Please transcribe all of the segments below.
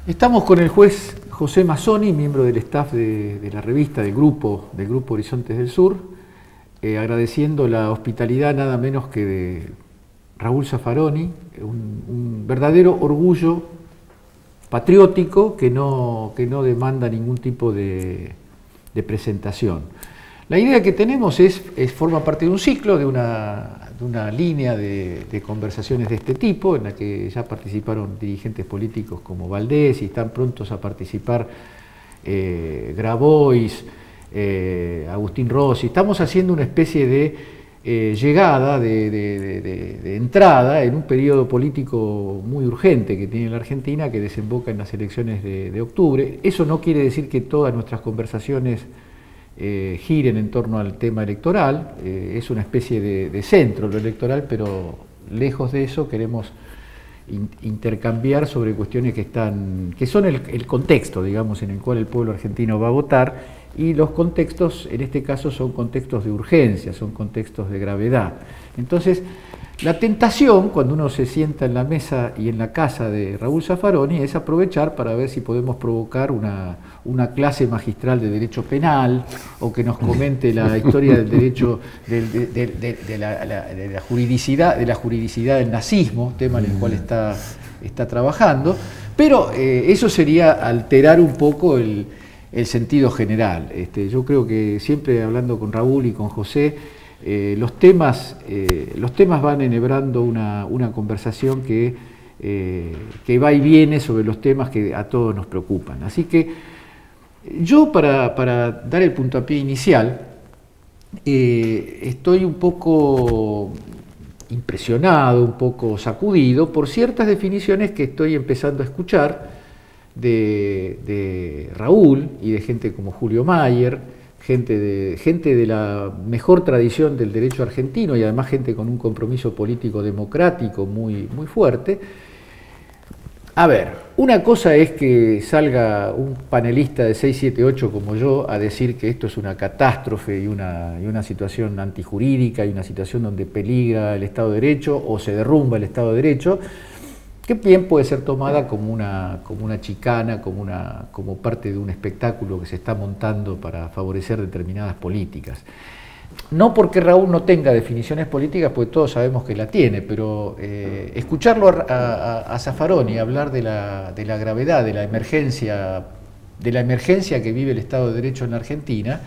Estamos con el juez José Mazzoni, miembro del staff de la revista, del grupo Horizontes del Sur, agradeciendo la hospitalidad nada menos que de Raúl Zaffaroni, un verdadero orgullo patriótico que no demanda ningún tipo de presentación. La idea que tenemos forma parte de un ciclo, de una línea de conversaciones de este tipo, en la que ya participaron dirigentes políticos como Valdés y están prontos a participar Grabois, Agustín Rossi. Estamos haciendo una especie de llegada, de entrada en un periodo político muy urgente que tiene la Argentina, que desemboca en las elecciones de octubre. Eso no quiere decir que todas nuestras conversaciones giren en torno al tema electoral, es una especie de centro lo electoral, pero lejos de eso queremos intercambiar sobre cuestiones que son el contexto, digamos, en el cual el pueblo argentino va a votar, y los contextos, en este caso, son contextos de urgencia, son contextos de gravedad. Entonces, la tentación, cuando uno se sienta en la mesa y en la casa de Raúl Zaffaroni, es aprovechar para ver si podemos provocar una clase magistral de derecho penal, o que nos comente la historia del derecho, de la juridicidad del nazismo, tema en el cual está trabajando, pero eso sería alterar un poco el sentido general. Yo creo que siempre hablando con Raúl y con José, los temas van enhebrando una conversación que va y viene sobre los temas que a todos nos preocupan. Así que yo, para dar el puntapié inicial, estoy un poco impresionado, un poco sacudido por ciertas definiciones que estoy empezando a escuchar de Raúl y de gente como Julio Mayer, gente de la mejor tradición del derecho argentino, y además gente con un compromiso político democrático muy fuerte. A ver, una cosa es que salga un panelista de 678 como yo a decir que esto es una catástrofe y una situación antijurídica y una situación donde peligra el Estado de Derecho o se derrumba el Estado de Derecho, que bien puede ser tomada como una chicana, como parte de un espectáculo que se está montando para favorecer determinadas políticas. No porque Raúl no tenga definiciones políticas, porque todos sabemos que la tiene, pero escucharlo a Zaffaroni hablar de la gravedad, de la emergencia que vive el Estado de Derecho en la Argentina,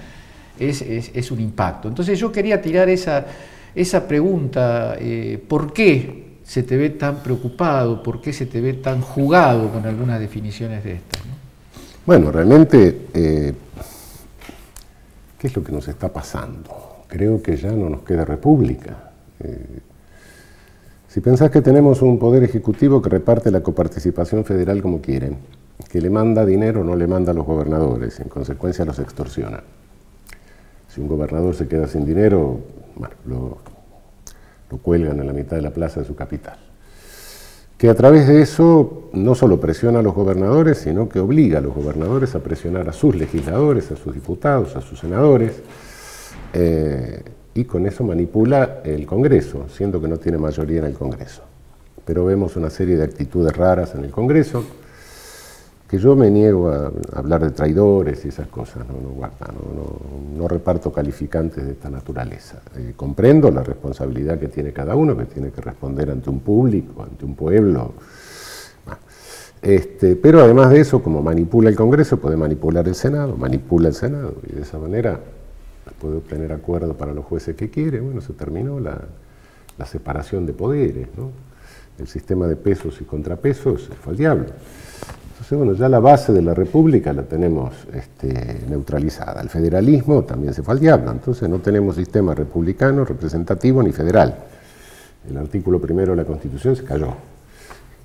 es un impacto. Entonces yo quería tirar esa pregunta, ¿por qué se te ve tan preocupado? ¿Por qué se te ve tan jugado con algunas definiciones de estas, ¿no? Bueno, realmente, ¿qué es lo que nos está pasando? Creo que ya no nos queda república. Si pensás que tenemos un poder ejecutivo que reparte la coparticipación federal como quieren, que le manda dinero o no le manda a los gobernadores, en consecuencia los extorsiona. Si un gobernador se queda sin dinero, bueno, lo cuelgan en la mitad de la plaza de su capital. Que a través de eso no solo presiona a los gobernadores, sino que obliga a los gobernadores a presionar a sus legisladores, a sus diputados, a sus senadores, y con eso manipula el Congreso, siendo que no tiene mayoría en el Congreso. Pero vemos una serie de actitudes raras en el Congreso, que yo me niego a hablar de traidores y esas cosas, no reparto calificantes de esta naturaleza. Comprendo la responsabilidad que tiene cada uno, que tiene que responder ante un público, ante un pueblo. Pero además de eso, como manipula el Congreso, puede manipular el Senado, manipula el Senado, y de esa manera puede obtener acuerdo para los jueces que quiere. Bueno, se terminó la separación de poderes, ¿no? El sistema de pesos y contrapesos fue al diablo. Entonces, bueno, ya la base de la República la tenemos neutralizada. El federalismo también se fue al diablo, entonces no tenemos sistema republicano, representativo ni federal. El artículo primero de la Constitución se cayó,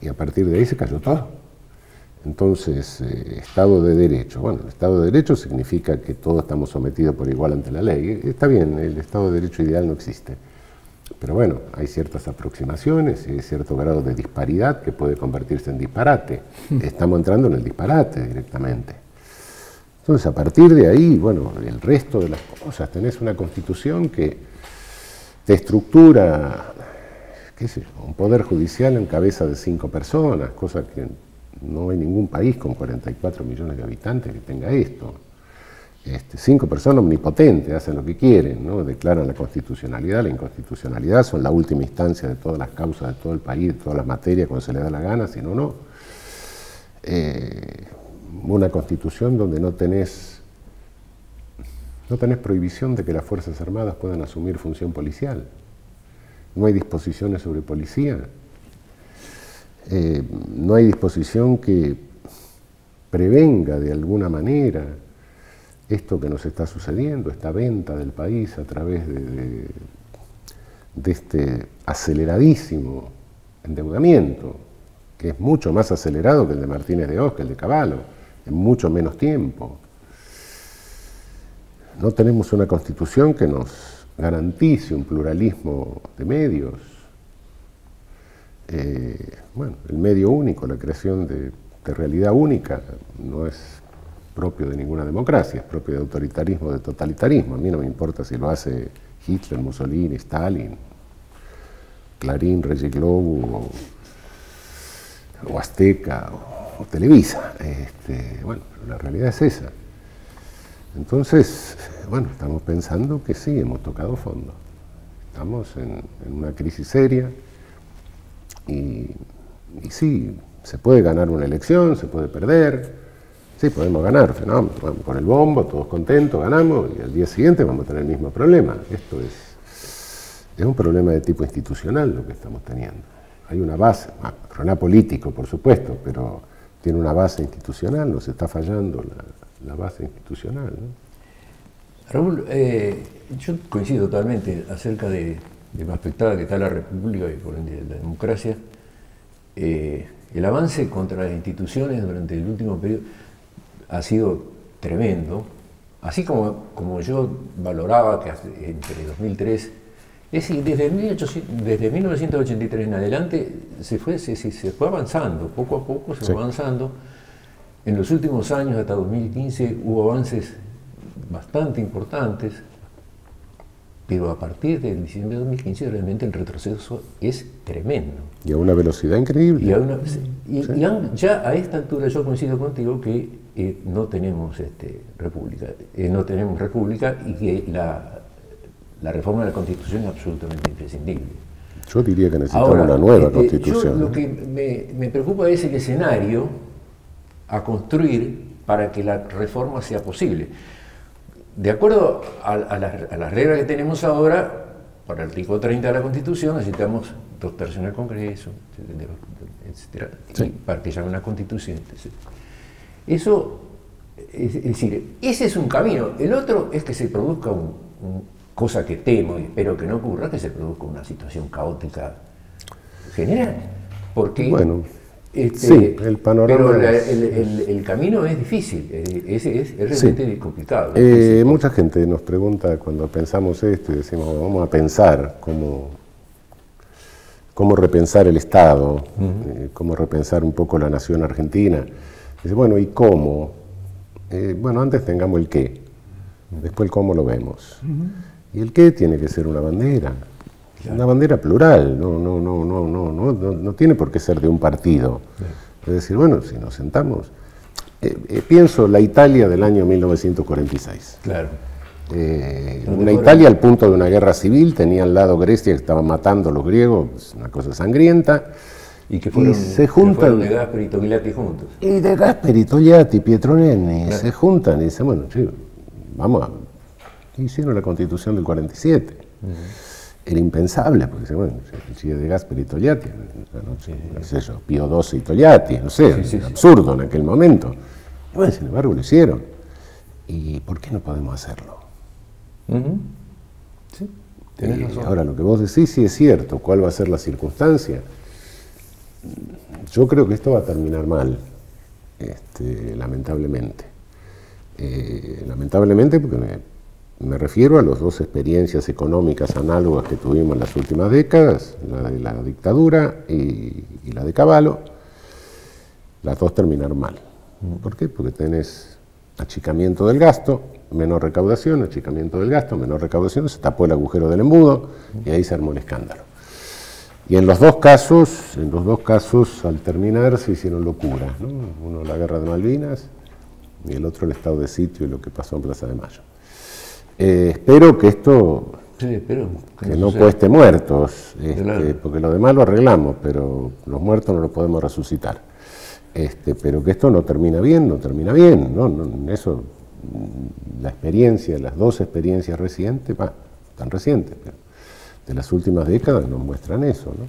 y a partir de ahí se cayó todo. Entonces, Estado de Derecho. Bueno, el Estado de Derecho significa que todos estamos sometidos por igual ante la ley. Está bien, el Estado de Derecho ideal no existe. Pero bueno, hay ciertas aproximaciones y hay cierto grado de disparidad que puede convertirse en disparate. Estamos entrando en el disparate directamente. Entonces, a partir de ahí, bueno, el resto de las cosas, tenés una Constitución que te estructura, qué sé yo, un poder judicial en cabeza de 5 personas, cosa que no hay ningún país con 44 millones de habitantes que tenga esto. 5 personas omnipotentes, hacen lo que quieren, ¿no? Declaran la constitucionalidad, la inconstitucionalidad, son la última instancia de todas las causas de todo el país, de todas las materias, cuando se les da la gana, si no, no. Una constitución donde no tenés prohibición de que las Fuerzas Armadas puedan asumir función policial. No hay disposiciones sobre policía. No hay disposición que prevenga de alguna manera esto que nos está sucediendo, esta venta del país a través de este aceleradísimo endeudamiento, que es mucho más acelerado que el de Martínez de Oz, que el de Cavallo, en mucho menos tiempo. No tenemos una constitución que nos garantice un pluralismo de medios. Bueno, el medio único, la creación de realidad única, no es propio de ninguna democracia, es propio de autoritarismo, de totalitarismo. A mí no me importa si lo hace Hitler, Mussolini, Stalin, Clarín, Regi Globo, o Azteca, o Televisa. Bueno, la realidad es esa. Entonces, bueno, estamos pensando que sí, hemos tocado fondo. Estamos en una crisis seria y sí, se puede ganar una elección, se puede perder. Sí, podemos ganar, fenómeno, vamos con el bombo, todos contentos, ganamos, y al día siguiente vamos a tener el mismo problema. Esto es un problema de tipo institucional lo que estamos teniendo. Hay una base, problema político, por supuesto, pero tiene una base institucional, nos está fallando la base institucional, ¿no? Raúl, yo coincido totalmente acerca de lo afectada que está la República y por ende la democracia. El avance contra las instituciones durante el último periodo ha sido tremendo, así como yo valoraba que entre 2003, es decir, desde 1983 en adelante se fue avanzando, poco a poco se fue avanzando. En los últimos años, hasta 2015, hubo avances bastante importantes, pero a partir del diciembre de 2015 realmente el retroceso es tremendo. Y a una velocidad increíble. Ya a esta altura yo coincido contigo que no tenemos república y que la reforma de la Constitución es absolutamente imprescindible. Yo diría que necesitamos una nueva Constitución. Lo que me preocupa es el escenario a construir para que la reforma sea posible. De acuerdo a las reglas que tenemos ahora, para el artículo 30 de la Constitución necesitamos 2/3 en el Congreso, etcétera, para que haya una Constitución. Eso, es decir, ese es un camino. El otro es que se produzca cosa que temo y espero que no ocurra, que se produzca una situación caótica general. Porque bueno, sí, el panorama pero el camino es difícil, es realmente complicado. Mucha gente nos pregunta cuando pensamos esto y decimos, vamos a pensar cómo repensar el Estado, cómo repensar un poco la nación argentina. Dice, bueno, ¿y cómo? Bueno, antes tengamos el qué, después el cómo lo vemos. Y el qué tiene que ser una bandera. Claro. Una bandera plural, no tiene por qué ser de un partido. Es decir, bueno, si nos sentamos... pienso la Italia del año 1946. Claro. Una Italia al punto de una guerra civil, tenía al lado Grecia que estaban matando a los griegos, una cosa sangrienta. Y que se juntan de Gasperi y Togliatti juntos. Y de Gasperi, Togliatti, Pietro Nenni, claro. Se juntan y dicen, bueno, sí, vamos a... Hicieron la Constitución del 47. era impensable, porque dice, bueno, Alcide de Gasperi y Togliatti, no sé yo, Pío XII y Togliatti, no sé, absurdo en aquel momento. Y bueno, sin embargo lo hicieron. ¿Y por qué no podemos hacerlo? Sí, tenés razón. Ahora, lo que vos decís sí es cierto. ¿Cuál va a ser la circunstancia? Yo creo que esto va a terminar mal, lamentablemente. Lamentablemente porque me refiero a las dos experiencias económicas análogas que tuvimos en las últimas décadas, la de la dictadura y la de Cavallo. Las dos terminaron mal. ¿Por qué? Porque tenés achicamiento del gasto, menor recaudación, achicamiento del gasto, menor recaudación, se tapó el agujero del embudo y ahí se armó el escándalo. Y en los dos casos, al terminar se hicieron locuras, ¿no? Uno la guerra de Malvinas y el otro el estado de sitio y lo que pasó en Plaza de Mayo. Espero que esto que no cueste muertos, Claro. porque lo demás lo arreglamos, pero los muertos no los podemos resucitar. Pero que esto no termina bien, ¿no? Eso, la experiencia, las dos experiencias recientes, tan recientes, pero de las últimas décadas nos muestran eso, ¿no?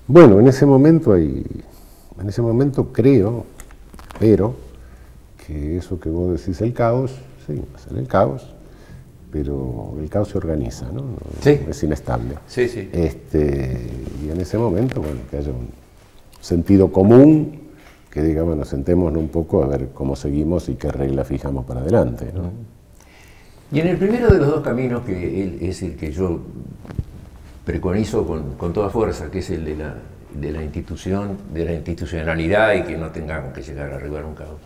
Bueno, en ese momento creo, pero que eso que vos decís, el caos, sí, va a ser el caos, pero el caos se organiza, ¿no? Sí. Es inestable. Sí, sí. Y en ese momento, bueno, que haya un sentido común, que diga, bueno, sentémonos un poco a ver cómo seguimos y qué regla fijamos para adelante, ¿no? Y en el primero de los dos caminos, que él es el que yo preconizo con toda fuerza, que es el de la institucionalidad y que no tengamos que llegar a arreglar un caos.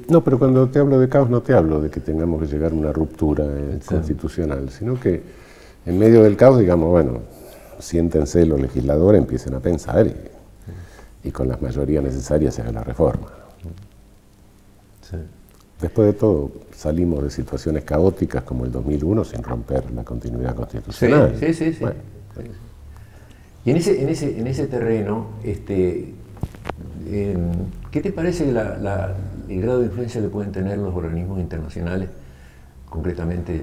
No, pero cuando te hablo de caos no te hablo de que tengamos que llegar a una ruptura constitucional, sino que en medio del caos digamos, bueno, siéntense los legisladores, empiecen a pensar y con las mayorías necesarias se haga la reforma. Sí. Después de todo, salimos de situaciones caóticas como el 2001 sin romper la continuidad constitucional. Sí. Bueno, Y en ese terreno, ¿qué te parece el grado de influencia que pueden tener los organismos internacionales? Concretamente,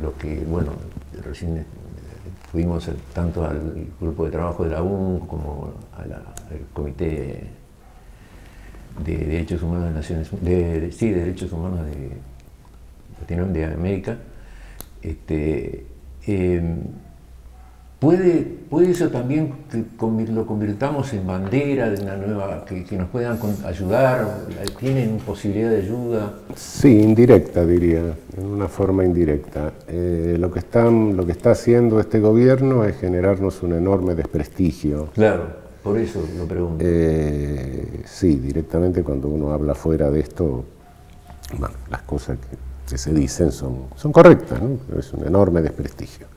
lo que, bueno, recién fuimos tanto al grupo de trabajo de la ONU como al Comité de Derechos Humanos de Naciones Unidas, de Derechos Humanos de América. ¿Puede eso también que lo convirtamos en bandera de una nueva, que nos puedan ayudar? ¿Tienen posibilidad de ayuda? sí, indirecta diría, en una forma indirecta. Lo que está haciendo este gobierno es generarnos un enorme desprestigio. Claro, por eso lo pregunto. Sí, directamente cuando uno habla fuera de esto, bueno, las cosas que se dicen son correctas, ¿no? Pero es un enorme desprestigio.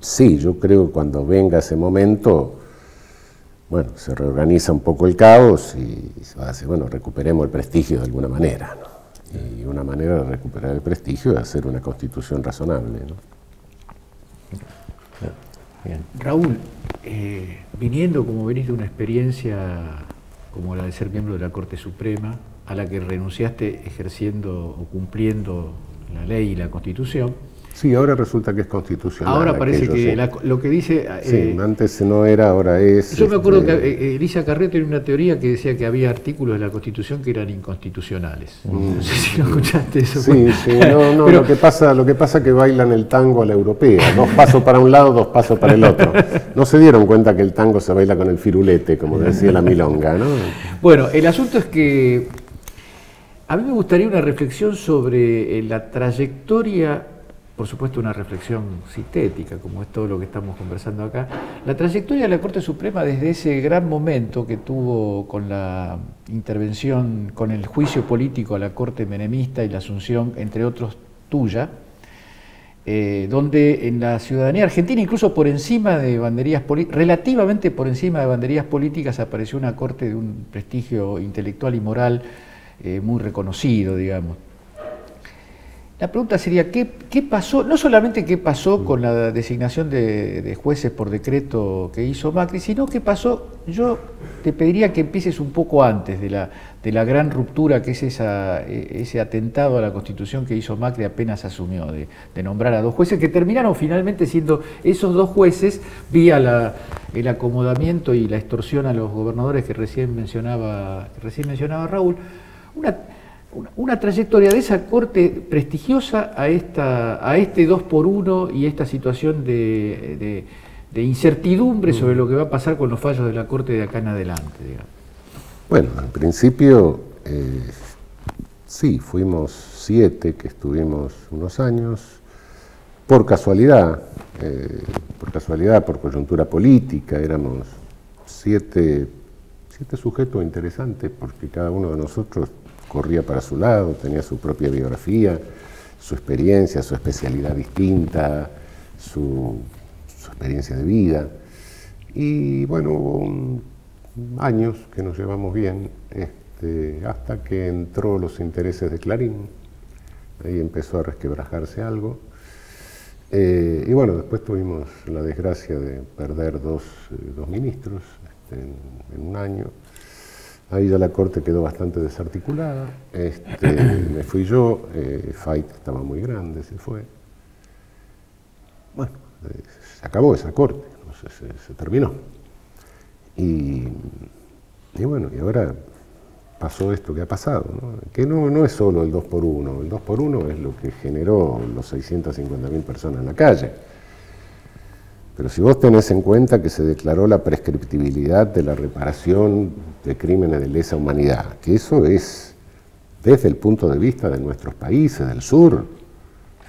Sí, yo creo que cuando venga ese momento, bueno, se reorganiza un poco el caos y se va a decir, bueno, recuperemos el prestigio de alguna manera, ¿no? Y una manera de recuperar el prestigio es hacer una constitución razonable, ¿no? Bien. Raúl, viniendo como venís de una experiencia como la de ser miembro de la Corte Suprema, a la que renunciaste ejerciendo o cumpliendo la ley y la Constitución. Sí, ahora resulta que es constitucional. Ahora parece que sí. lo que dice... Sí, antes no era, ahora es... Yo me acuerdo que Elisa Carrió tenía una teoría que decía que había artículos de la Constitución que eran inconstitucionales. No sé si lo escuchaste eso. Sí, no, pero, lo que pasa es que bailan el tango a la europea, 2 pasos para un lado, 2 pasos para el otro. No se dieron cuenta que el tango se baila con el firulete, como decía la milonga, ¿no? Bueno, el asunto es que a mí me gustaría una reflexión sobre la trayectoria, por supuesto una reflexión sintética, como es todo lo que estamos conversando acá, la trayectoria de la Corte Suprema desde ese gran momento que tuvo con la intervención, con el juicio político a la Corte menemista y la asunción, entre otros, tuya, donde en la ciudadanía argentina, incluso por encima de banderías políticas, relativamente por encima de banderías políticas, apareció una Corte de un prestigio intelectual y moral muy reconocido, digamos. La pregunta sería, ¿qué pasó? No solamente qué pasó con la designación de jueces por decreto que hizo Macri, sino qué pasó, yo te pediría que empieces un poco antes de la gran ruptura que es ese atentado a la Constitución que hizo Macri apenas asumió, de nombrar a 2 jueces, que terminaron finalmente siendo esos 2 jueces, vía el acomodamiento y la extorsión a los gobernadores que recién mencionaba Raúl, una trayectoria de esa corte prestigiosa a este 2x1 y esta situación de incertidumbre sobre lo que va a pasar con los fallos de la corte de acá en adelante, digamos. Bueno, en principio sí, fuimos 7 que estuvimos unos años, por casualidad, por coyuntura política, éramos 7 sujetos interesantes, porque cada uno de nosotros corría para su lado, tenía su propia biografía, su experiencia, su especialidad distinta, su experiencia de vida. Y bueno, hubo años que nos llevamos bien, hasta que entró los intereses de Clarín, ahí empezó a resquebrajarse algo. Y bueno, después tuvimos la desgracia de perder dos ministros en un año. Ahí ya la corte quedó bastante desarticulada. Me fui yo, Fait estaba muy grande, se fue. Bueno, se acabó esa corte, se terminó. Y bueno, y ahora pasó esto que ha pasado, ¿no? Que no es solo el 2x1, el 2x1 es lo que generó los 650.000 personas en la calle. Pero si vos tenés en cuenta que se declaró la prescriptibilidad de la reparación de crímenes de lesa humanidad, que eso es desde el punto de vista de nuestros países del sur,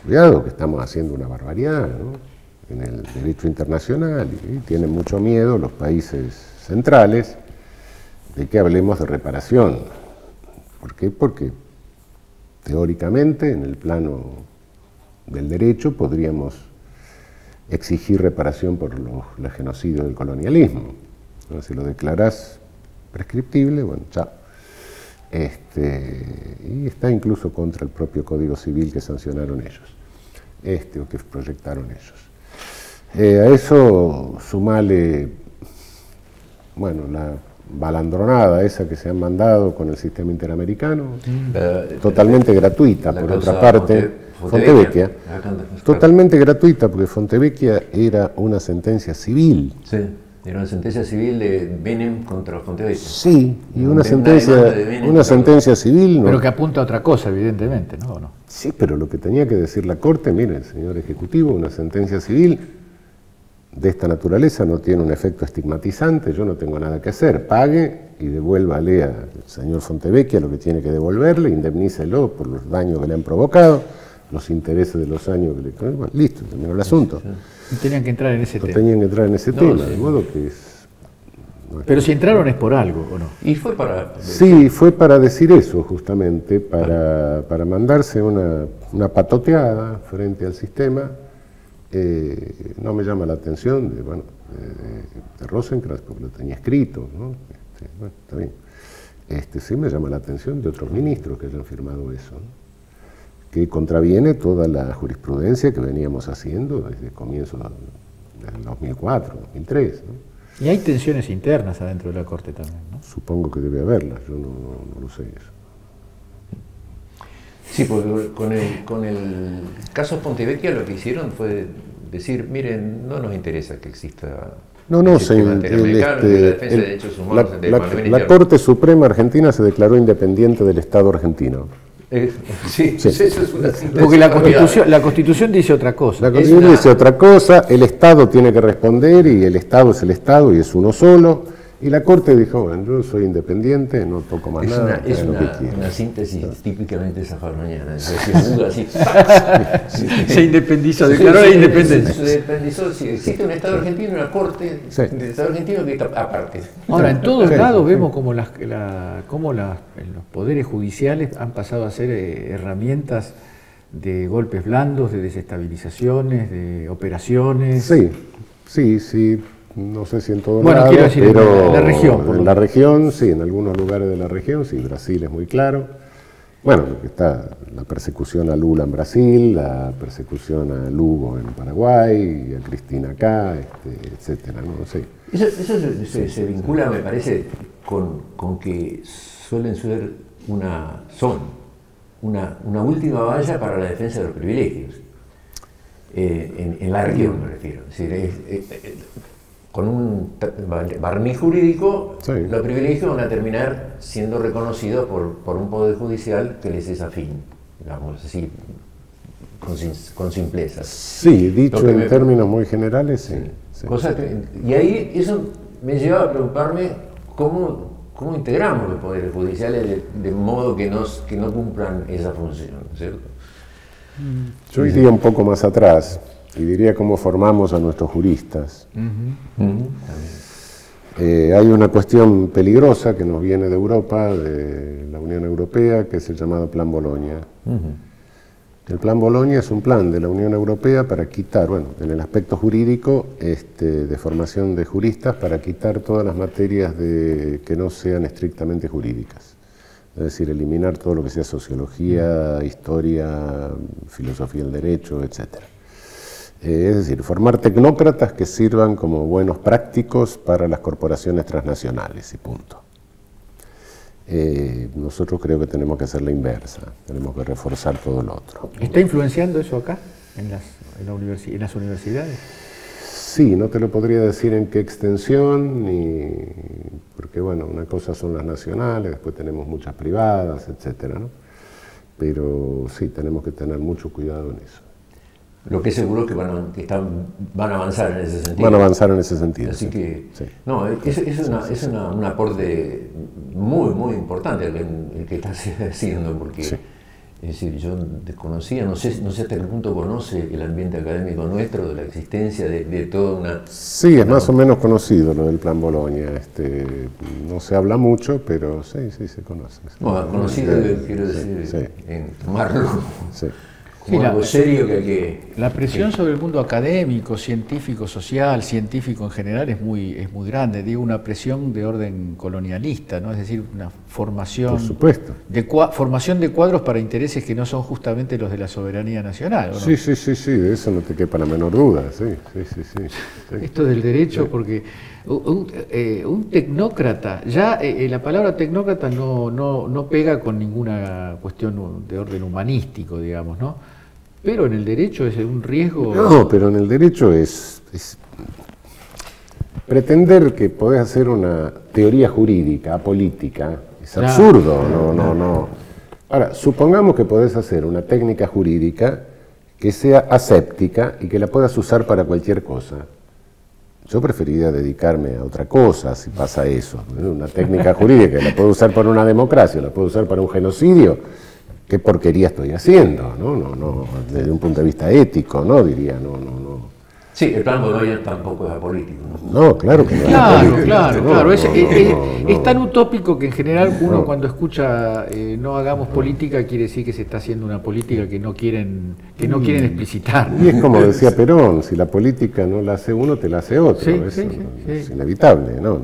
cuidado que estamos haciendo una barbaridad, ¿no? En el derecho internacional, y tienen mucho miedo los países centrales de que hablemos de reparación. ¿Por qué? Porque teóricamente en el plano del derecho podríamos exigir reparación por los genocidios del colonialismo. ¿No? Si lo declarás prescriptible, bueno, chao. Y está incluso contra el propio Código Civil que sancionaron ellos, o que proyectaron ellos. A eso sumale, bueno, la balandronada esa que se han mandado con el sistema interamericano, totalmente gratuita, por otra parte. Fontevecchia, totalmente gratuita, porque Fontevecchia era una sentencia civil. Sí, era una sentencia civil de Menem contra Fontevecchia. Sí, y una sentencia civil. Pero que apunta a otra cosa, evidentemente, ¿no? ¿O no? Sí, pero lo que tenía que decir la Corte, miren, señor Ejecutivo, una sentencia civil de esta naturaleza no tiene un efecto estigmatizante, yo no tengo nada que hacer, pague y devuélvale al señor Fontevecchia lo que tiene que devolverle, indemnícelo por los daños que le han provocado, los intereses de los años que le... Bueno, listo, terminó el asunto. No tenían que entrar en ese tema. Tenían que entrar en ese tema, de modo que es... Pero si entraron es por algo, ¿o no? Y fue para... Sí, fue para decir eso, justamente, para mandarse una patoteada frente al sistema. No me llama la atención de Rosenkrantz, porque lo tenía escrito, ¿no? Bueno, está bien. Sí me llama la atención de otros ministros que hayan firmado eso, ¿no? Que contraviene toda la jurisprudencia que veníamos haciendo desde el comienzo del 2004, 2003, ¿no? Y hay tensiones internas adentro de la Corte también, ¿no? Supongo que debe haberlas, yo no lo sé eso. Sí, porque con el caso Fontevecchia lo que hicieron fue decir, miren, no nos interesa que exista... No, la defensa de derechos humanos la Corte Suprema Argentina se declaró independiente del Estado argentino. Sí, eso es una síntesis. Porque la Constitución dice otra cosa. La Constitución dice otra cosa, el Estado tiene que responder y el Estado es el Estado y es uno solo. Y la Corte dijo, bueno, yo soy independiente, no toco más nada. Es una síntesis típicamente sajaroniana. Se independizó, declaró la independencia. Se independizó, sí, existe un Estado argentino, una Corte del Estado argentino que está aparte. Ahora, en todos lados vemos como los poderes judiciales han pasado a ser herramientas de golpes blandos, de desestabilizaciones, de operaciones. Sí. No sé si en todo lado, quiero decir, pero en la región. En la región, sí, en algunos lugares de la región, sí, Brasil es muy claro. Bueno, está la persecución a Lula en Brasil, la persecución a Lugo en Paraguay, a Cristina acá, etcétera, ¿no? Sí. Eso se vincula, me parece, con que suelen ser una última valla para la defensa de los privilegios. En la región me refiero. Es decir, con un barniz jurídico, sí, los privilegios van a terminar siendo reconocidos por un poder judicial que les es afín, digamos así, con simpleza. Sí, dicho en términos muy generales, sí. Sí. Y ahí eso me lleva a preocuparme cómo integramos los poderes judiciales de modo que no cumplan esa función, ¿cierto? Yo iría un poco más atrás y diría cómo formamos a nuestros juristas. Hay una cuestión peligrosa que nos viene de Europa, de la Unión Europea, que es el llamado Plan Bolonia. El Plan Bolonia es un plan de la Unión Europea para quitar, bueno, en el aspecto jurídico, de formación de juristas, para quitar todas las materias que no sean estrictamente jurídicas. Es decir, eliminar todo lo que sea sociología, historia, filosofía del derecho, etc. Es decir, formar tecnócratas que sirvan como buenos prácticos para las corporaciones transnacionales y punto. Nosotros creo que tenemos que hacer la inversa, tenemos que reforzar todo lo otro. ¿Está influenciando eso acá, en las universidades? Sí, no te lo podría decir en qué extensión, porque bueno, una cosa son las nacionales, después tenemos muchas privadas, etcétera, ¿no? Pero sí, tenemos que tener mucho cuidado en eso. Lo que es seguro es que van a avanzar en ese sentido. Van a avanzar en ese sentido. Así sí. que, sí. No, es un aporte muy importante el que estás haciendo, porque sí. Es decir, yo desconocía, no sé hasta qué punto conoce el ambiente académico nuestro, de la existencia de toda una... Sí, es más o menos conocido lo del Plan Bolonia. No se habla mucho, pero sí se conoce. Bueno, conocido, quiero decir, en tomarlo. Sí. Como algo serio que hay que... La presión sobre el mundo académico, científico, social, científico en general es muy grande. Digo, una presión de orden colonialista, ¿no? Es decir, una formación... Por supuesto. Formación de cuadros para intereses que no son justamente los de la soberanía nacional, ¿o no? Sí, de eso no te quepa la menor duda, sí. Esto del derecho, porque un tecnócrata, ya la palabra tecnócrata no pega con ninguna cuestión de orden humanístico, digamos, ¿no? Pero en el derecho es un riesgo... No, pero en el derecho es pretender que podés hacer una teoría jurídica, apolítica, es absurdo, no. Ahora, supongamos que podés hacer una técnica jurídica que sea aséptica y que la puedas usar para cualquier cosa. Yo preferiría dedicarme a otra cosa si pasa eso. Una técnica jurídica que la puedo usar para una democracia, la puedo usar para un genocidio. ¿Qué porquería estoy haciendo? No, desde un punto de vista ético, ¿no? Diría, no. Sí, el Plan Bolonia tampoco es apolítico, ¿no? No, claro que no. Claro. Es tan utópico que en general uno cuando escucha no hagamos política quiere decir que se está haciendo una política que no quieren explicitar. Y es como decía Perón, si la política no la hace uno, te la hace otro. Es inevitable, no.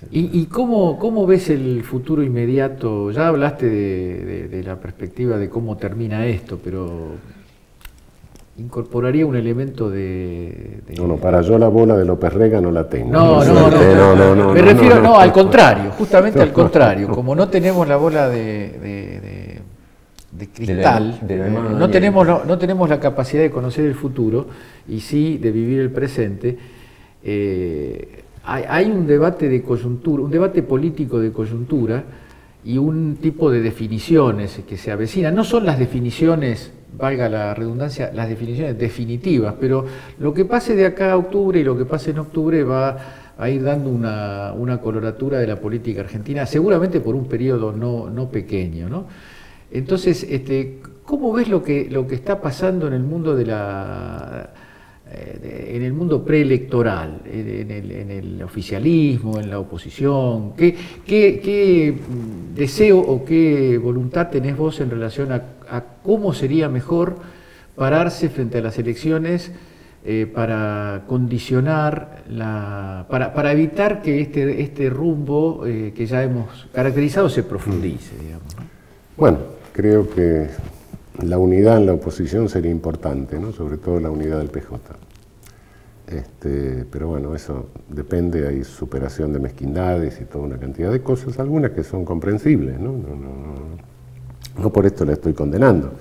¿Y cómo ves el futuro inmediato? Ya hablaste de la perspectiva de cómo termina esto, pero incorporaría un elemento de... para yo la bola de López Rega no la tengo. No. Me refiero, al contrario, justamente al contrario. Como no tenemos la bola de cristal, no tenemos la capacidad de conocer el futuro y sí de vivir el presente. Hay un debate de coyuntura, un debate político de coyuntura y un tipo de definiciones que se avecinan. No son las definiciones, valga la redundancia, las definiciones definitivas, pero lo que pase de acá a octubre y lo que pase en octubre va a ir dando una coloratura de la política argentina, seguramente por un periodo no pequeño, ¿no? Entonces, ¿cómo ves lo que está pasando en el mundo en el mundo preelectoral, en el oficialismo, en la oposición? ¿Qué deseo o qué voluntad tenés vos en relación a cómo sería mejor pararse frente a las elecciones para condicionar, para evitar que este rumbo que ya hemos caracterizado se profundice, digamos, ¿no? Bueno, creo que la unidad en la oposición sería importante, ¿no? Sobre todo la unidad del PJ. Pero bueno, eso depende, hay superación de mezquindades y toda una cantidad de cosas, algunas que son comprensibles, ¿no? No por esto la estoy condenando.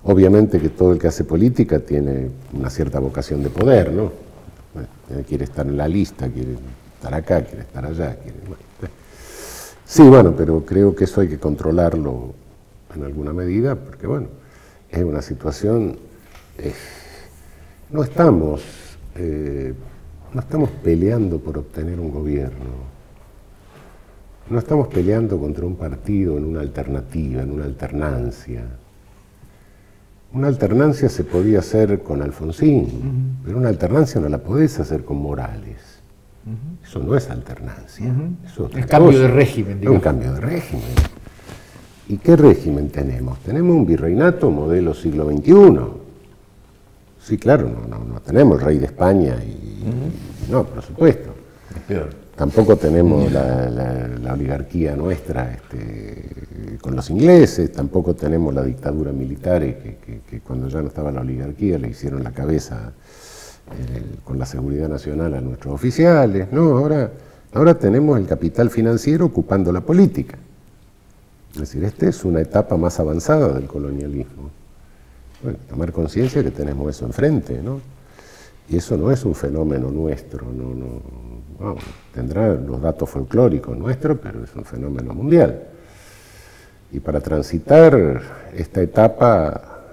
Obviamente que todo el que hace política tiene una cierta vocación de poder, ¿no? Quiere estar en la lista, quiere estar acá, quiere estar allá. Sí, bueno, pero creo que eso hay que controlarlo en alguna medida, porque bueno, es una situación... no estamos peleando por obtener un gobierno. No estamos peleando contra un partido en una alternativa, en una alternancia. Una alternancia se podía hacer con Alfonsín, pero una alternancia no la podés hacer con Morales. Eso no es alternancia. Eso es el cambio de régimen, digamos. Un cambio de régimen. ¿Y qué régimen tenemos? Tenemos un virreinato modelo siglo XXI. Sí, claro, no tenemos rey de España no, por supuesto. Es peor. Tampoco tenemos la oligarquía nuestra con los ingleses, tampoco tenemos la dictadura militar que cuando ya no estaba la oligarquía le hicieron la cabeza con la seguridad nacional a nuestros oficiales. No, ahora tenemos el capital financiero ocupando la política. Es decir, esta es una etapa más avanzada del colonialismo. Bueno, tomar conciencia que tenemos eso enfrente, ¿no? Y eso no es un fenómeno nuestro, no, tendrá los datos folclóricos nuestros, pero es un fenómeno mundial. Y para transitar esta etapa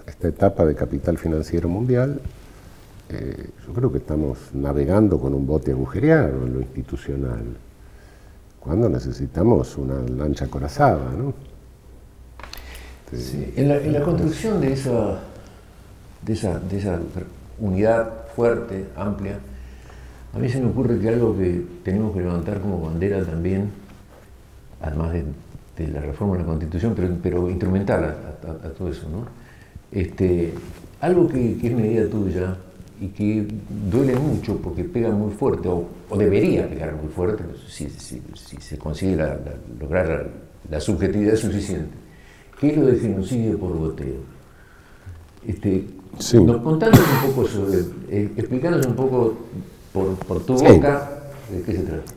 de capital financiero mundial, yo creo que estamos navegando con un bote agujereado en lo institucional, cuando necesitamos una lancha acorazada, ¿no? Sí. En la construcción de esa unidad fuerte, amplia, a mí se me ocurre que algo que tenemos que levantar como bandera también, además de la reforma de la Constitución, pero instrumental a todo eso, ¿no? Algo que es medida tuya y que duele mucho porque pega muy fuerte, o debería pegar muy fuerte, si se consigue lograr la subjetividad suficiente, que es lo del genocidio por goteo. Sí. Contanos un poco sobre, explícanos un poco por tu boca de qué se trata.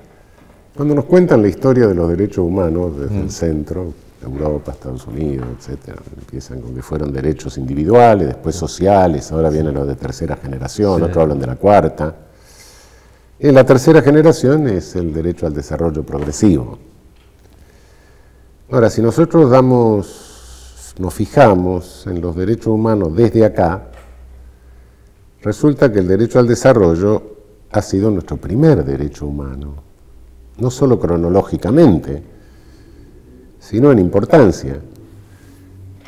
Cuando nos cuentan la historia de los derechos humanos desde el centro, Europa, Estados Unidos, etc., empiezan con que fueron derechos individuales, después sociales, ahora vienen los de tercera generación, otros hablan de la cuarta. En la tercera generación es el derecho al desarrollo progresivo. Ahora, si nosotros nos fijamos en los derechos humanos desde acá, resulta que el derecho al desarrollo ha sido nuestro primer derecho humano, no solo cronológicamente, sino en importancia.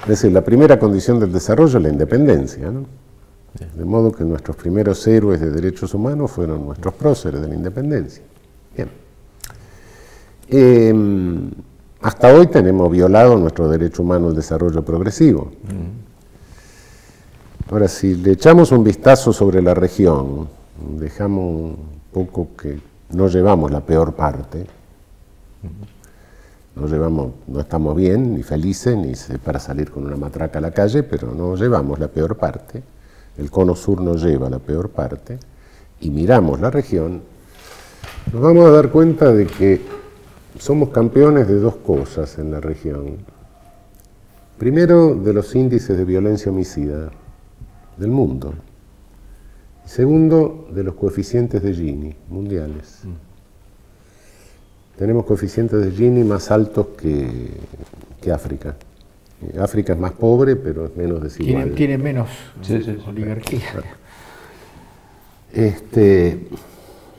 Es decir, la primera condición del desarrollo es la independencia, ¿no? De modo que nuestros primeros héroes de derechos humanos fueron nuestros próceres de la independencia. Bien. Hasta hoy tenemos violado nuestro derecho humano al desarrollo progresivo. Ahora, si le echamos un vistazo sobre la región, dejamos un poco que no llevamos la peor parte, no estamos bien, ni felices, ni para salir con una matraca a la calle, pero no llevamos la peor parte, el cono sur no lleva la peor parte, y miramos la región, nos vamos a dar cuenta de que somos campeones de dos cosas en la región. Primero, de los índices de violencia homicida del mundo. Y segundo, de los coeficientes de Gini mundiales. Tenemos coeficientes de Gini más altos que África. África es más pobre, pero es menos desigual. Tiene menos oligarquía.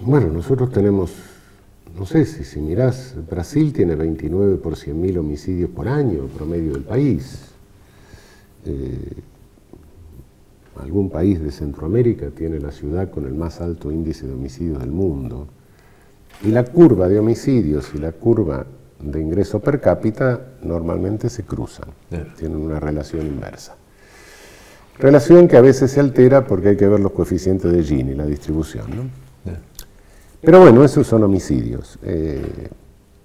Bueno, nosotros tenemos, no sé si mirás, Brasil tiene 29 por 100.000 homicidios por año, promedio del país. Algún país de Centroamérica tiene la ciudad con el más alto índice de homicidios del mundo. Y la curva de homicidios y la curva de ingreso per cápita normalmente se cruzan, tienen una relación inversa. Relación que a veces se altera porque hay que ver los coeficientes de Gini, la distribución, ¿no? Pero bueno, esos son homicidios.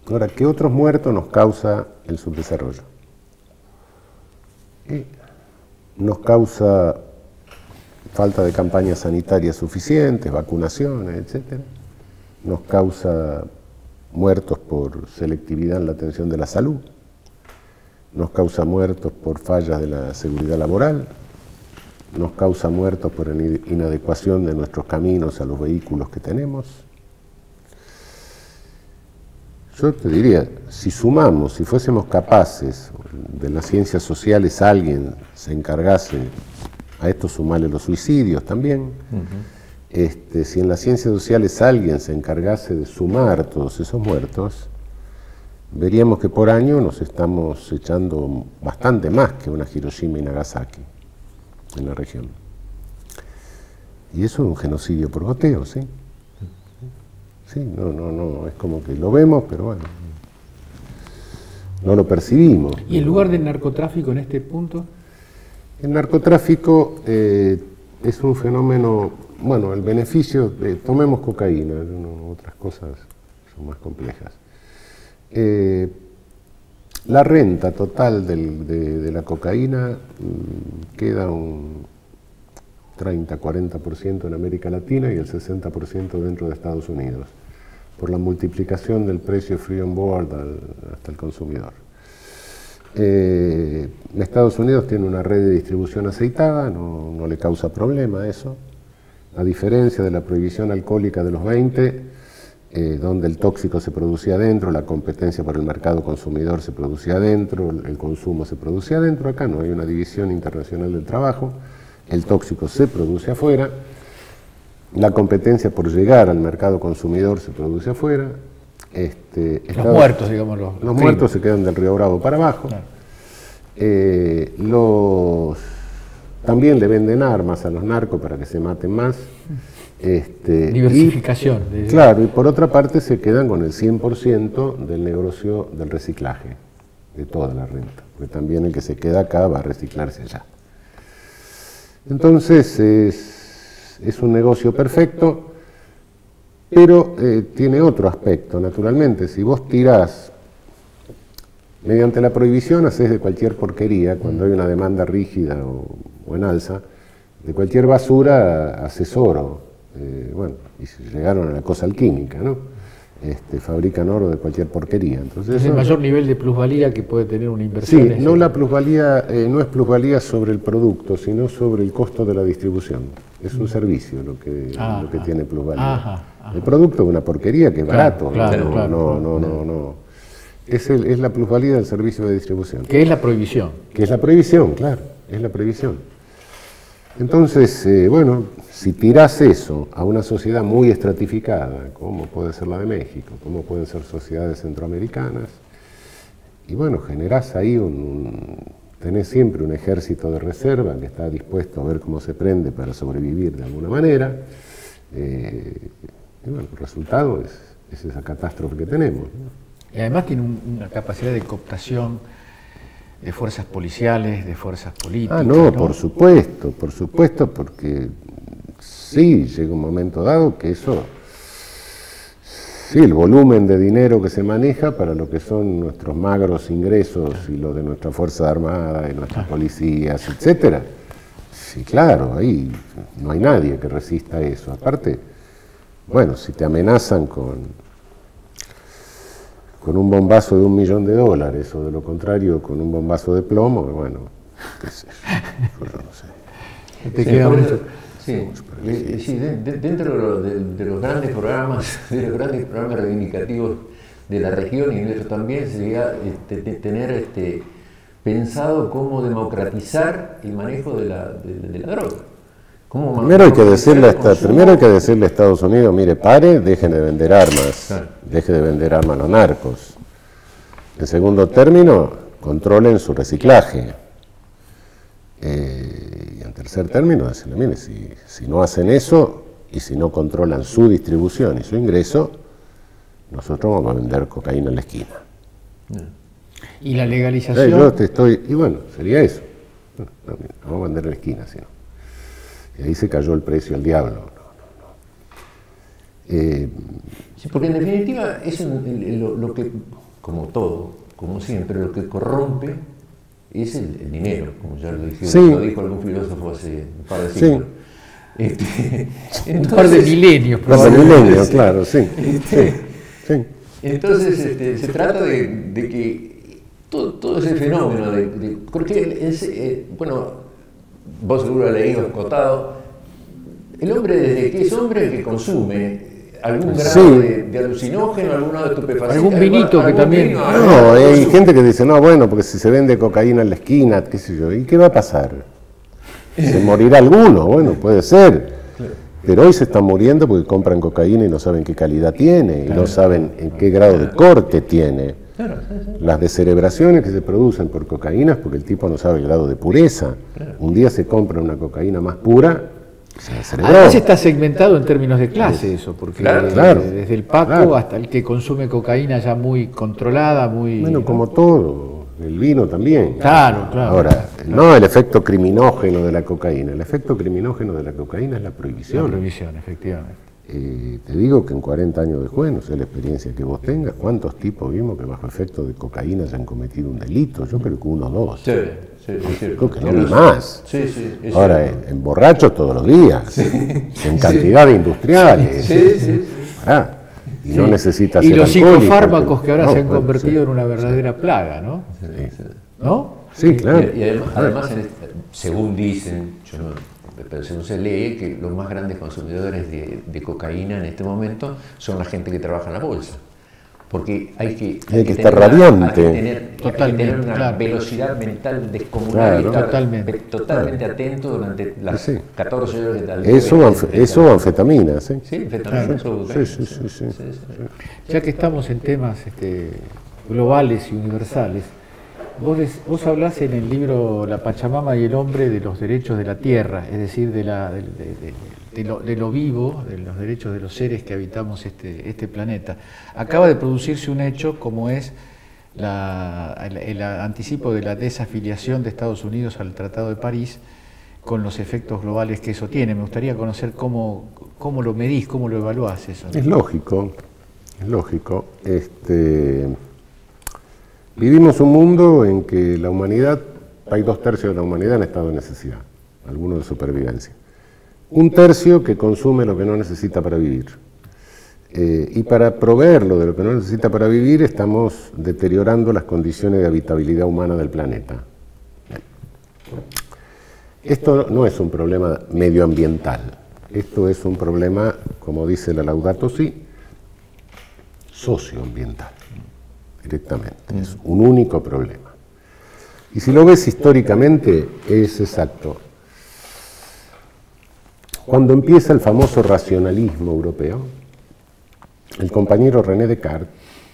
Ahora, ¿qué otros muertos nos causa el subdesarrollo? nos causa falta de campañas sanitarias suficientes, vacunaciones, etc. Nos causa muertos por selectividad en la atención de la salud, nos causa muertos por fallas de la seguridad laboral, nos causa muertos por inadecuación de nuestros caminos a los vehículos que tenemos. Yo te diría, si sumamos, si fuésemos capaces, de las ciencias sociales alguien se encargase, a esto sumarle los suicidios también, si en las ciencias sociales alguien se encargase de sumar todos esos muertos, veríamos que por año nos estamos echando bastante más que una Hiroshima y Nagasaki en la región. Y eso es un genocidio por goteo, ¿sí? Sí, no, es como que lo vemos, pero bueno, no lo percibimos. ¿Y el lugar del narcotráfico en este punto? El narcotráfico es un fenómeno, bueno, el beneficio, tomemos cocaína, otras cosas son más complejas. La renta total de la cocaína queda un 30-40% en América Latina y el 60% dentro de Estados Unidos, por la multiplicación del precio free on board hasta el consumidor. Estados Unidos tiene una red de distribución aceitada, no le causa problema eso, a diferencia de la prohibición alcohólica de los 20, donde el tóxico se producía adentro, la competencia por el mercado consumidor se producía adentro, el consumo se producía adentro. Acá no hay una división internacional del trabajo, el tóxico se produce afuera, la competencia por llegar al mercado consumidor se produce afuera. Los muertos, digamos. Los muertos se quedan del Río Bravo para abajo. Claro. También le venden armas a los narcos para que se maten más. Diversificación. Claro, y por otra parte se quedan con el 100% del negocio del reciclaje, de toda la renta, porque también el que se queda acá va a reciclarse allá. Entonces es un negocio perfecto, pero tiene otro aspecto, naturalmente. Si vos tirás, mediante la prohibición haces de cualquier porquería, cuando hay una demanda rígida o en alza, de cualquier basura haces oro. Bueno, y llegaron a la cosa alquímica, ¿no? Fabrican oro de cualquier porquería. Entonces, es el mayor nivel de plusvalía que puede tener una inversión. Sí, no la plusvalía, no es plusvalía sobre el producto, sino sobre el costo de la distribución. Es un servicio lo que tiene plusvalía. El producto es una porquería que es barato. No. Es la plusvalía del servicio de distribución. Que es la prohibición. Que es la prohibición, claro, es la prohibición. Entonces, bueno, si tirás eso a una sociedad muy estratificada, como puede ser la de México, como pueden ser sociedades centroamericanas, y bueno, generás ahí tenés siempre un ejército de reserva que está dispuesto a ver cómo se prende para sobrevivir de alguna manera, y bueno, el resultado es esa catástrofe que tenemos, ¿no? Y además tiene una capacidad de cooptación de fuerzas policiales, de fuerzas políticas. ¿no? Por supuesto, porque sí, llega un momento dado que eso, sí, el volumen de dinero que se maneja para lo que son nuestros magros ingresos y lo de nuestra Fuerza Armada y nuestras policías, etcétera. Sí, claro, ahí no hay nadie que resista eso. Aparte, bueno, si te amenazan con un bombazo de $1 millón, o de lo contrario, con un bombazo de plomo, bueno, qué sé yo, no sé. Te queda mucho. Sí, dentro de los grandes programas, reivindicativos de la región, y en eso también sería tener pensado cómo democratizar el manejo de la droga. Primero hay que decirle a Estados Unidos, mire, pare, dejen de vender armas, claro. Deje de vender armas a los narcos. En segundo término, controlen su reciclaje. Y en tercer término, decirle, mire, si no hacen eso y si no controlan su distribución y su ingreso, nosotros vamos a vender cocaína en la esquina. ¿Y la legalización? Y bueno, sería eso. No, vamos a vender en la esquina, si no. Y ahí se cayó el precio al diablo. Sí, porque en definitiva es lo que, como todo, como siempre, lo que corrompe es el dinero, como ya lo dije, Sí. lo dijo algún filósofo hace un par de Sí. siglos. Un par de milenios, Los probablemente. milenios, claro, sí. Sí, sí. Entonces se trata de que todo ese fenómeno porque bueno, vos seguro lo has leído, Cotado, el hombre desde que es hombre el que consume algún grado Sí. de alucinógeno, alguna estupefaciente, Algún vinito que también- No, hay gente que dice, no, bueno, porque si se vende cocaína en la esquina, qué sé yo, ¿y qué va a pasar? ¿Se morirá alguno? Bueno, puede ser. Pero hoy se están muriendo porque compran cocaína y no saben qué calidad tiene, y no saben en qué grado de corte tiene. Las descerebraciones que se producen por cocaína es porque el tipo no sabe el grado de pureza. Un día se compra una cocaína más pura, se descerebró. Además está segmentado en términos de clase eso, porque Claro. desde el Paco Claro. hasta el que consume cocaína ya muy controlada, muy... Bueno, como todo, el vino también. Claro, claro. Ahora, no el efecto criminógeno de la cocaína, el efecto criminógeno de la cocaína es la La prohibición. prohibición, efectivamente. Te digo que en 40 años de juez, no sé la experiencia que vos tengas, ¿cuántos tipos vimos que bajo efecto de cocaína se han cometido un delito? Yo creo que 1 o 2. Sí, es cierto. Creo que no vi más. Sí, sí, es Ahora, cierto. en borrachos todos los días, en cantidad de industriales. Sí. Ah, y no necesitas Y ser los alcohólico, psicofármacos que ahora no, se han bueno, convertido sí. en una verdadera plaga, ¿no? ¿No? Sí, claro. Y además según dicen, pero según se lee, que los más grandes consumidores de cocaína en este momento son la gente que trabaja en la bolsa. Porque hay que estar radiante. Hay que tener Totalmente, una claro. velocidad mental descomunal Claro. y estar Totalmente. atento durante las Sí. 14 horas que tal. Eso o anfetaminas, ¿sí? Sí, anfetamina, eso, Sí. Ya que estamos en temas globales y universales, vos hablás en el libro La Pachamama y el hombre de los derechos de la tierra, es decir, de lo vivo, de los derechos de los seres que habitamos este planeta. Acaba de producirse un hecho como es el anticipo de la desafiliación de Estados Unidos al Tratado de París, con los efectos globales que eso tiene. Me gustaría conocer cómo lo medís, cómo lo evaluás eso, ¿no? Es lógico, es lógico. Vivimos un mundo en que la humanidad, hay 2/3 de la humanidad en estado de necesidad, algunos de supervivencia. 1/3 que consume lo que no necesita para vivir. Y para proveerlo de lo que no necesita para vivir, estamos deteriorando las condiciones de habitabilidad humana del planeta. Esto no es un problema medioambiental, esto es un problema, como dice la Laudato Si, socioambiental, directamente. Es un único problema. Y si lo ves históricamente, es exacto. Cuando empieza el famoso racionalismo europeo, el compañero René Descartes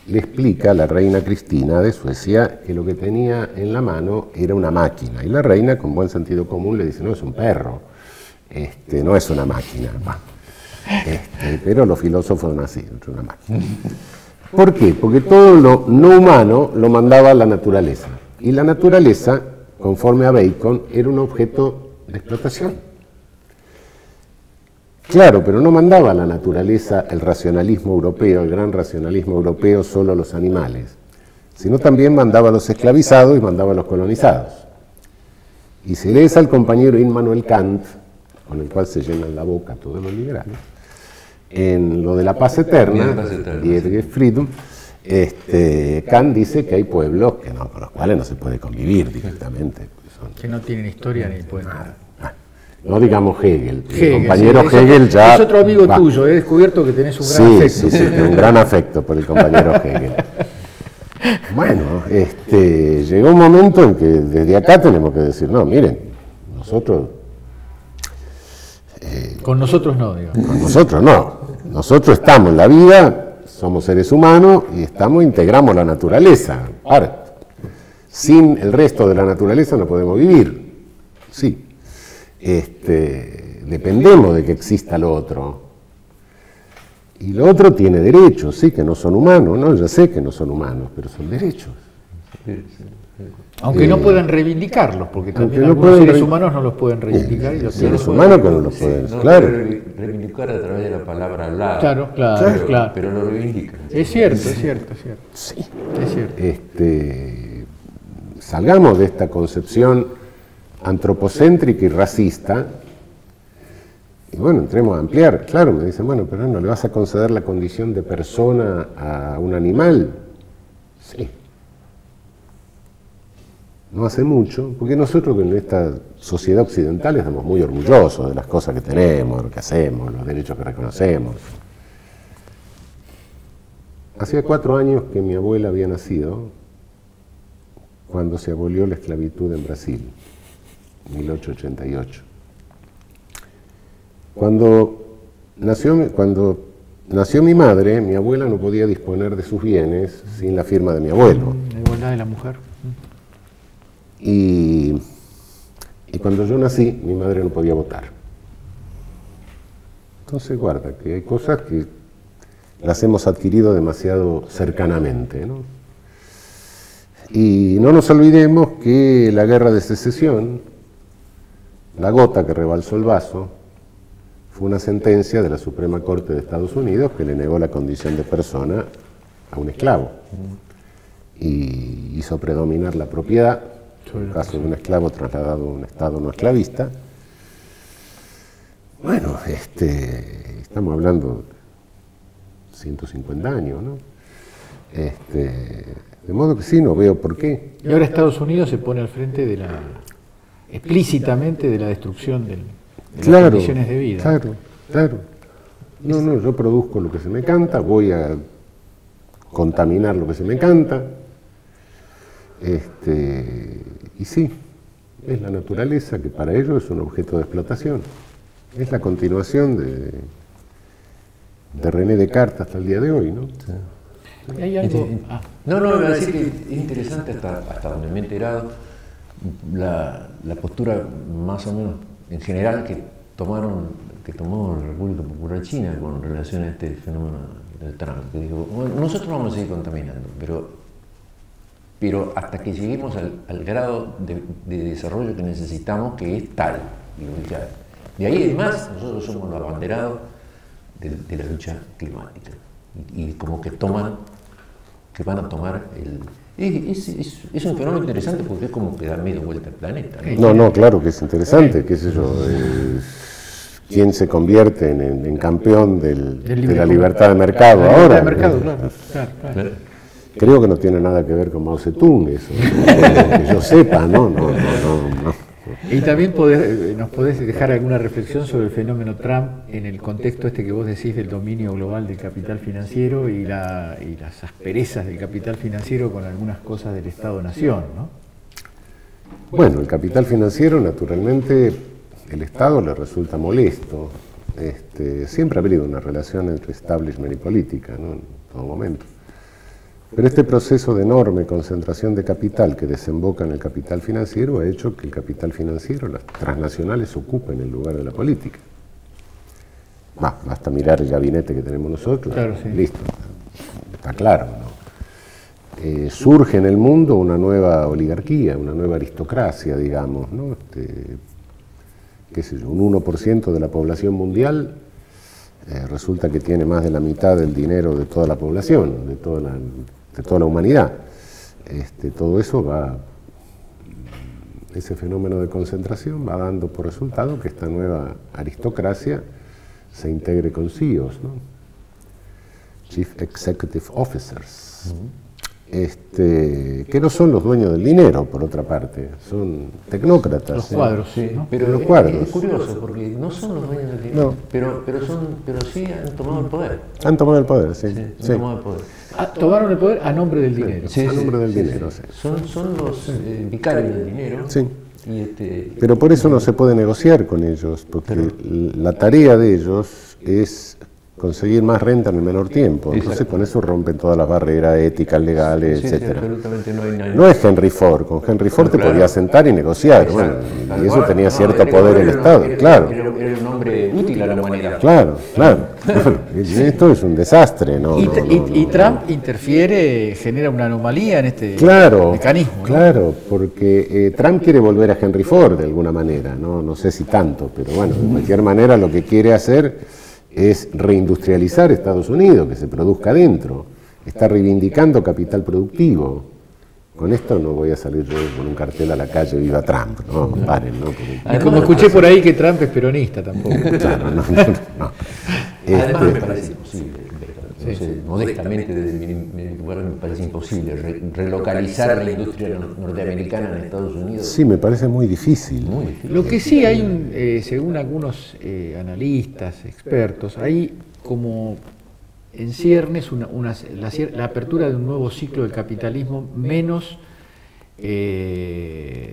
le explica a la reina Cristina de Suecia que lo que tenía en la mano era una máquina. Y la reina, con buen sentido común, le dice, no, es un perro, no es una máquina. Pero los filósofos no así, es una máquina. ¿Por qué? Porque todo lo no humano lo mandaba la naturaleza. Y la naturaleza, conforme a Bacon, era un objeto de explotación. Claro, pero no mandaba a la naturaleza el racionalismo europeo, el gran racionalismo europeo, solo a los animales, sino también mandaba a los esclavizados y mandaba a los colonizados. Y si lees al compañero Immanuel Kant, con el cual se llenan la boca todos los liberales, en lo de la paz eterna, Dietrich Friedman, Kant dice que hay pueblos con los cuales no se puede convivir directamente. Que no tienen historia ni pueden... No digamos Hegel, el Hegel, compañero sí, Hegel ya... Es otro amigo va. tuyo, he descubierto que tenés un gran afecto. Sí, tengo un gran afecto por el compañero Hegel. Bueno, llegó un momento en que desde acá tenemos que decir, no, miren, nosotros... Con nosotros no, digamos. Con nosotros no. Nosotros estamos en la vida, somos seres humanos y integramos la naturaleza. Ahora, sin el resto de la naturaleza no podemos vivir. Sí. Dependemos de que exista lo otro. Y lo otro tiene derechos, sí, que no son humanos, ¿no? Ya sé que no son humanos, pero son derechos. Aunque no puedan reivindicarlos, porque también no algunos pueden seres humanos no los pueden reivindicar. Y los seres seres humanos que no los pueden, No claro. reivindicar a través de la palabra hablar. Claro. Pero lo reivindican. Es cierto. Sí. Es cierto. salgamos de esta concepción antropocéntrica y racista, y bueno, entremos a ampliar. Claro, me dicen, bueno, pero ¿no le vas a conceder la condición de persona a un animal? Sí. No hace mucho, porque nosotros en esta sociedad occidental estamos muy orgullosos de las cosas que tenemos, lo que hacemos, los derechos que reconocemos. Hacía 4 años que mi abuela había nacido cuando se abolió la esclavitud en Brasil, 1888. Cuando nació mi madre, mi abuela no podía disponer de sus bienes sin la firma de mi abuelo. La igualdad de la mujer. Y cuando yo nací, mi madre no podía votar. Entonces, guarda, que hay cosas que las hemos adquirido demasiado cercanamente, ¿no? Y no nos olvidemos que la guerra de secesión, la gota que rebalsó el vaso, fue una sentencia de la Suprema Corte de Estados Unidos que le negó la condición de persona a un esclavo y hizo predominar la propiedad, en el caso de un esclavo trasladado a un estado no esclavista. Bueno, estamos hablando de 150 años, ¿no? De modo que sí, no veo por qué. Y ahora Estados Unidos se pone al frente de explícitamente de la destrucción de las condiciones de vida. Claro, claro. No, yo produzco lo que se me canta, voy a contaminar lo que se me canta. Y sí, es la naturaleza que para ellos es un objeto de explotación. Es la continuación de René Descartes hasta el día de hoy, ¿no? Sí. ¿Hay algo? No, iba a decir que es interesante hasta donde me he enterado la postura más o menos en general que tomó la República Popular China con relación a este fenómeno del Trump, que dijo, bueno, nosotros vamos a seguir contaminando, pero hasta que lleguemos al grado de desarrollo que necesitamos, que es tal. De ahí en más, nosotros somos los abanderados de la lucha climática. Y como que van a tomar es un fenómeno interesante porque es como que da medio vuelta al planeta, ¿no? No, claro que es interesante, qué sé yo. ¿Quién se convierte en campeón de la libertad de mercado ahora? La libertad de mercado, claro. Creo que no tiene nada que ver con Mao Zedong, eso, que yo sepa, ¿no? No. Y también nos podés dejar alguna reflexión sobre el fenómeno Trump en el contexto que vos decís del dominio global del capital financiero y las asperezas del capital financiero con algunas cosas del Estado-Nación, ¿no? Bueno, el capital financiero, naturalmente, el Estado le resulta molesto. Siempre ha habido una relación entre establishment y política, ¿no? En todo momento. Pero este proceso de enorme concentración de capital que desemboca en el capital financiero ha hecho que el capital financiero, las transnacionales, ocupen el lugar de la política. Basta mirar el gabinete que tenemos nosotros, claro, sí. Listo, está claro, ¿no? Surge en el mundo una nueva oligarquía, una nueva aristocracia, digamos, ¿no? Qué sé yo, un 1% de la población mundial resulta que tiene más de la mitad del dinero de toda la población, de toda la humanidad. Todo eso ese fenómeno de concentración va dando por resultado que esta nueva aristocracia se integre con CEOs, ¿no? Chief Executive Officers, que no son los dueños del dinero, por otra parte, son tecnócratas. Los cuadros, sí, ¿no? Pero los cuadros. Es curioso, porque no son los dueños del dinero, pero sí han tomado el poder. Han tomado el poder, sí. Han tomado el poder. Tomaron el poder a nombre del dinero. A nombre del dinero, sí. Son los vicarios del dinero. Sí. Y pero por eso no se puede negociar con ellos, porque la tarea de ellos es conseguir más renta en el menor tiempo. Entonces con eso rompen todas las barreras éticas, legales, etcétera. Absolutamente no hay nadie. No es Henry Ford. Con Henry Ford te podías sentar y negociar. Bueno, y eso tenía cierto poder el Estado. Claro. Era un hombre útil a la humanidad. Claro. Esto es un desastre. Y Trump interfiere, genera una anomalía en este mecanismo, ¿no? Claro, porque Trump quiere volver a Henry Ford de alguna manera. No sé si tanto, pero bueno, de cualquier manera lo que quiere hacer es reindustrializar Estados Unidos, que se produzca dentro. Está reivindicando capital productivo, Con esto no voy a salir yo con un cartel a la calle "Viva Trump", no, paren, ¿no? Porque, Y como escuché por ahí que Trump es peronista tampoco. claro, no. Además me parece imposible, no sé, modestamente desde mi lugar me parece imposible relocalizar la industria norteamericana en Estados Unidos. Sí, me parece muy difícil. Muy difícil. Lo que sí hay, según algunos analistas, expertos, hay como en ciernes la apertura de un nuevo ciclo del capitalismo menos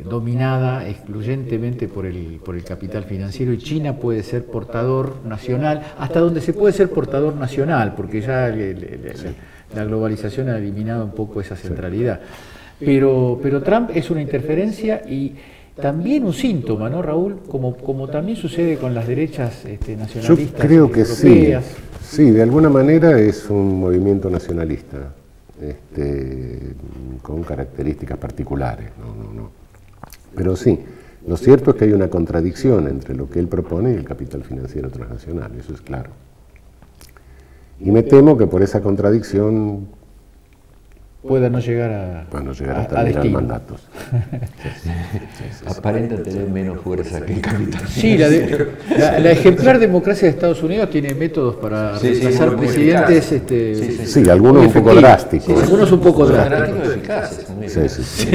dominada excluyentemente por el capital financiero, y China puede ser portador nacional, hasta donde se puede ser portador nacional, porque ya la globalización ha eliminado un poco esa centralidad. Pero Trump es una interferencia y también un síntoma, ¿no, Raúl? Como también sucede con las derechas nacionalistas. Yo creo que europeas. sí, de alguna manera es un movimiento nacionalista, con características particulares, no. Pero sí, lo cierto es que hay una contradicción entre lo que él propone y el capital financiero transnacional, eso es claro. Y me temo que por esa contradicción pueda no llegar a terminar mandatos. Aparenta tener menos fuerza que el capital. Sí, la ejemplar democracia de Estados Unidos tiene métodos para reemplazar presidentes. Sí, algunos un poco drásticos. Sí, algunos un poco drásticos. Sí.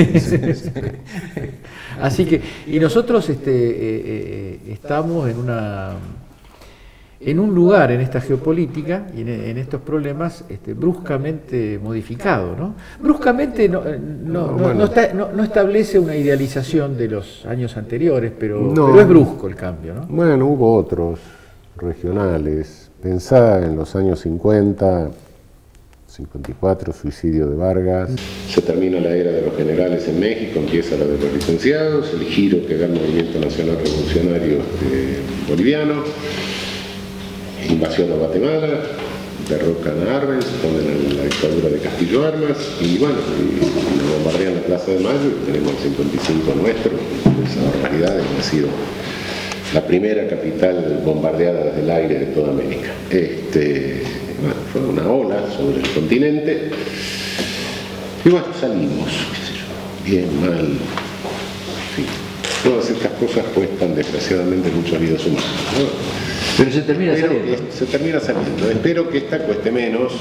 Así que, y nosotros estamos en un lugar en esta geopolítica y en estos problemas bruscamente modificado, ¿no? Bruscamente no establece una idealización de los años anteriores, pero es brusco el cambio, ¿no? Bueno, hubo otros regionales. Pensá en los años 50, 54, suicidio de Vargas. Se termina la era de los generales en México, empieza la de los licenciados, el giro que da el Movimiento Nacional Revolucionario boliviano. Invasión a Guatemala, derrocan a Arbenz, ponen la dictadura de Castillo Armas y bueno, y bombardean la Plaza de Mayo y tenemos el 55 nuestro. Esa barbaridad ha sido la primera capital bombardeada desde el aire de toda América. Bueno, fue una ola sobre el continente y bueno, salimos, qué sé yo, bien, mal, en fin. Todas estas cosas cuestan desgraciadamente muchas vidas humanas, ¿no? Pero se termina saliendo. Se termina saliendo. Espero que esta cueste menos.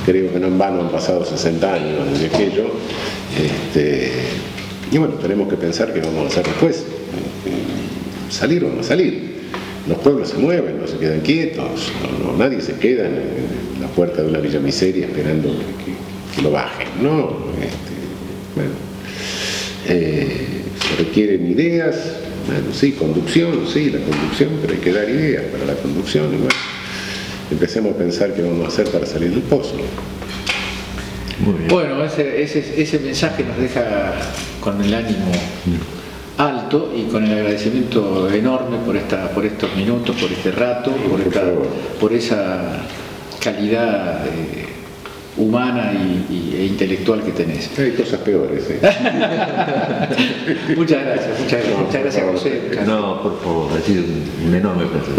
Creo que no en vano han pasado 60 años desde aquello. Y bueno, tenemos que pensar qué vamos a hacer después. Salir o no salir. Los pueblos se mueven, no se quedan quietos. Nadie se queda en la puerta de una villa miseria esperando que lo bajen. No. Se requieren ideas. Bueno, sí, conducción, sí, la conducción, pero hay que dar ideas para la conducción y bueno, empecemos a pensar qué vamos a hacer para salir del pozo. Muy bien. Bueno, ese mensaje nos deja con el ánimo alto y con el agradecimiento enorme por estos minutos, por este rato, por esa calidad humana e intelectual que tenés. Hay cosas peores. Muchas gracias, José. No, por favor, ha sido un enorme placer.